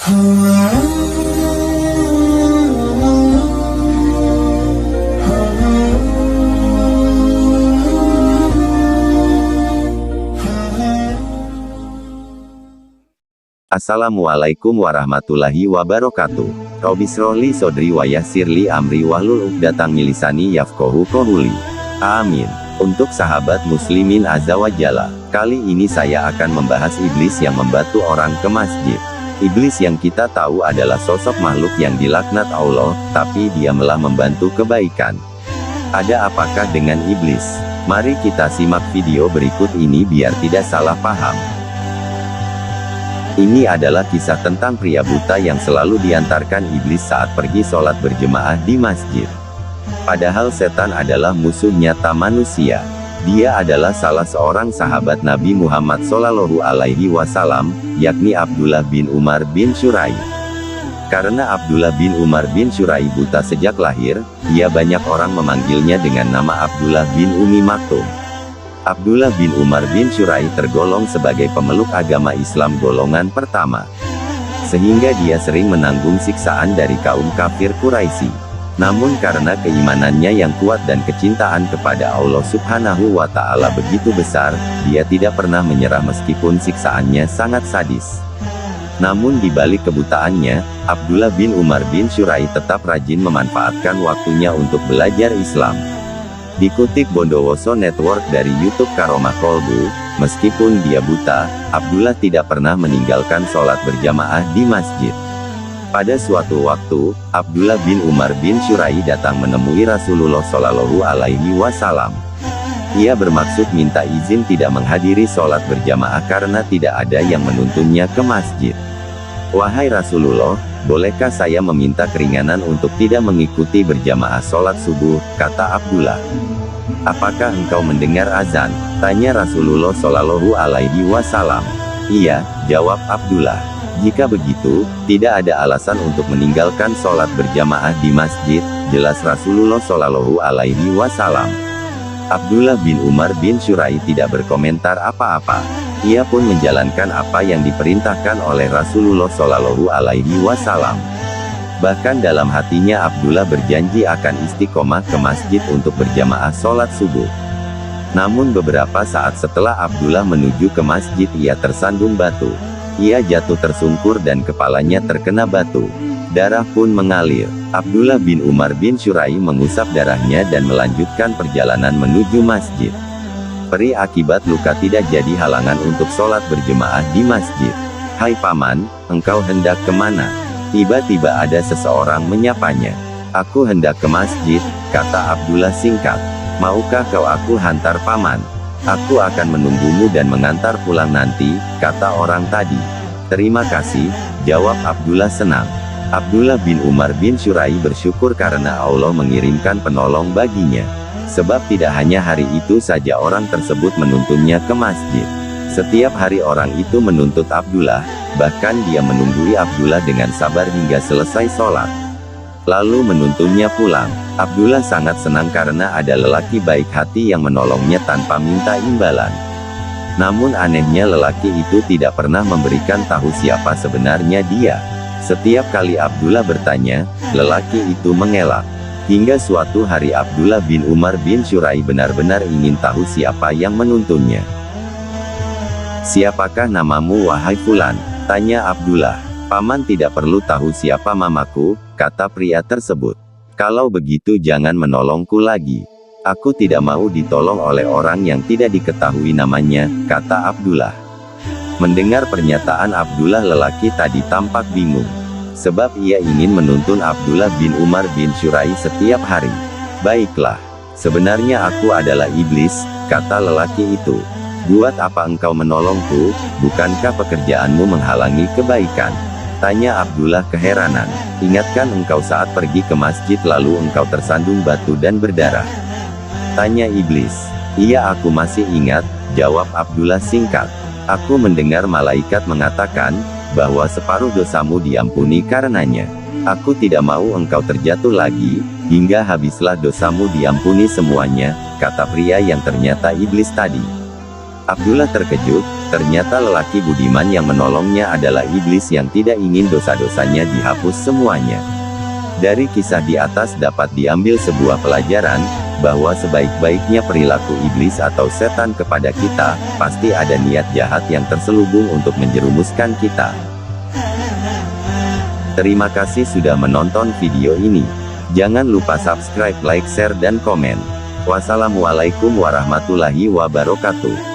Assalamualaikum warahmatullahi wabarakatuh. Robisrohli sodri wa yassirli amri wahlul uqdatam min lisani yafqahu qawli. Amin. Untuk sahabat muslimin azza wa jalla, kali ini saya akan membahas iblis yang membantu orang ke masjid. Iblis yang kita tahu adalah sosok makhluk yang dilaknat Allah, tapi dia malah membantu kebaikan. Ada apakah dengan iblis? Mari kita simak video berikut ini biar tidak salah paham. Ini adalah kisah tentang pria buta yang selalu diantarkan iblis saat pergi sholat berjemaah di masjid. Padahal setan adalah musuh nyata manusia. Dia adalah salah seorang sahabat Nabi Muhammad SAW, yakni Abdullah bin Umar bin Syurai. Karena Abdullah bin Umar bin Syurai buta sejak lahir, dia banyak orang memanggilnya dengan nama Abdullah bin Umi Maktum. Abdullah bin Umar bin Syurai tergolong sebagai pemeluk agama Islam golongan pertama. Sehingga dia sering menanggung siksaan dari kaum kafir Quraisy. Namun karena keimanannya yang kuat dan kecintaan kepada Allah Subhanahu wa Ta'ala begitu besar, dia tidak pernah menyerah meskipun siksaannya sangat sadis. Namun di balik kebutaannya, Abdullah bin Umar bin Syurai tetap rajin memanfaatkan waktunya untuk belajar Islam. Dikutip Bondowoso Network dari YouTube Karomah Kolbu, meskipun dia buta, Abdullah tidak pernah meninggalkan sholat berjamaah di masjid. Pada suatu waktu, Abdullah bin Umar bin Syurai datang menemui Rasulullah Shallallahu Alaihi Wasallam. Ia bermaksud minta izin tidak menghadiri sholat berjamaah karena tidak ada yang menuntunnya ke masjid. Wahai Rasulullah, bolehkah saya meminta keringanan untuk tidak mengikuti berjamaah sholat subuh, kata Abdullah. Apakah engkau mendengar azan? Tanya Rasulullah Shallallahu Alaihi Wasallam. Iya, jawab Abdullah. Jika begitu, tidak ada alasan untuk meninggalkan sholat berjamaah di masjid, jelas Rasulullah Shallallahu Alaihi Wasallam. Abdullah bin Umar bin Syurai tidak berkomentar apa-apa. Ia pun menjalankan apa yang diperintahkan oleh Rasulullah Shallallahu Alaihi Wasallam. Bahkan dalam hatinya Abdullah berjanji akan istiqomah ke masjid untuk berjamaah sholat subuh. Namun beberapa saat setelah Abdullah menuju ke masjid ia tersandung batu. Ia jatuh tersungkur dan kepalanya terkena batu. Darah pun mengalir. Abdullah bin Umar bin Syurai mengusap darahnya dan melanjutkan perjalanan menuju masjid. Peri akibat luka tidak jadi halangan untuk sholat berjemaah di masjid. Hai paman, engkau hendak kemana? Tiba-tiba ada seseorang menyapanya. Aku hendak ke masjid, kata Abdullah singkat. Maukah kau aku hantar paman? Aku akan menunggumu dan mengantar pulang nanti, kata orang tadi. Terima kasih, jawab Abdullah senang. Abdullah bin Umar bin Syurai bersyukur karena Allah mengirimkan penolong baginya. Sebab tidak hanya hari itu saja orang tersebut menuntunnya ke masjid. Setiap hari orang itu menuntut Abdullah, bahkan dia menunggui Abdullah dengan sabar hingga selesai sholat. Lalu menuntunnya pulang. Abdullah sangat senang karena ada lelaki baik hati yang menolongnya tanpa minta imbalan. Namun anehnya lelaki itu tidak pernah memberikan tahu siapa sebenarnya dia. Setiap kali Abdullah bertanya, lelaki itu mengelak. Hingga suatu hari Abdullah bin Umar bin Syurai benar-benar ingin tahu siapa yang menuntunnya. Siapakah namamu wahai Fulan? Tanya Abdullah. Paman tidak perlu tahu siapa mamaku, kata pria tersebut. Kalau begitu jangan menolongku lagi. Aku tidak mau ditolong oleh orang yang tidak diketahui namanya, kata Abdullah. Mendengar pernyataan Abdullah lelaki tadi tampak bingung. Sebab ia ingin menuntun Abdullah bin Umar bin Syurai setiap hari. Baiklah, sebenarnya aku adalah iblis, kata lelaki itu. Buat apa engkau menolongku? Bukankah pekerjaanmu menghalangi kebaikan? Tanya Abdullah keheranan. Ingatkah engkau saat pergi ke masjid lalu engkau tersandung batu dan berdarah? Tanya iblis. Iya aku masih ingat, jawab Abdullah singkat. Aku mendengar malaikat mengatakan, bahwa separuh dosamu diampuni karenanya. Aku tidak mau engkau terjatuh lagi, hingga habislah dosamu diampuni semuanya, kata pria yang ternyata iblis tadi. Abdullah terkejut, ternyata lelaki budiman yang menolongnya adalah iblis yang tidak ingin dosa-dosanya dihapus semuanya. Dari kisah di atas dapat diambil sebuah pelajaran, bahwa sebaik-baiknya perilaku iblis atau setan kepada kita, pasti ada niat jahat yang terselubung untuk menjerumuskan kita. Terima kasih sudah menonton video ini. Jangan lupa subscribe, like, share, dan komen. Wassalamualaikum warahmatullahi wabarakatuh.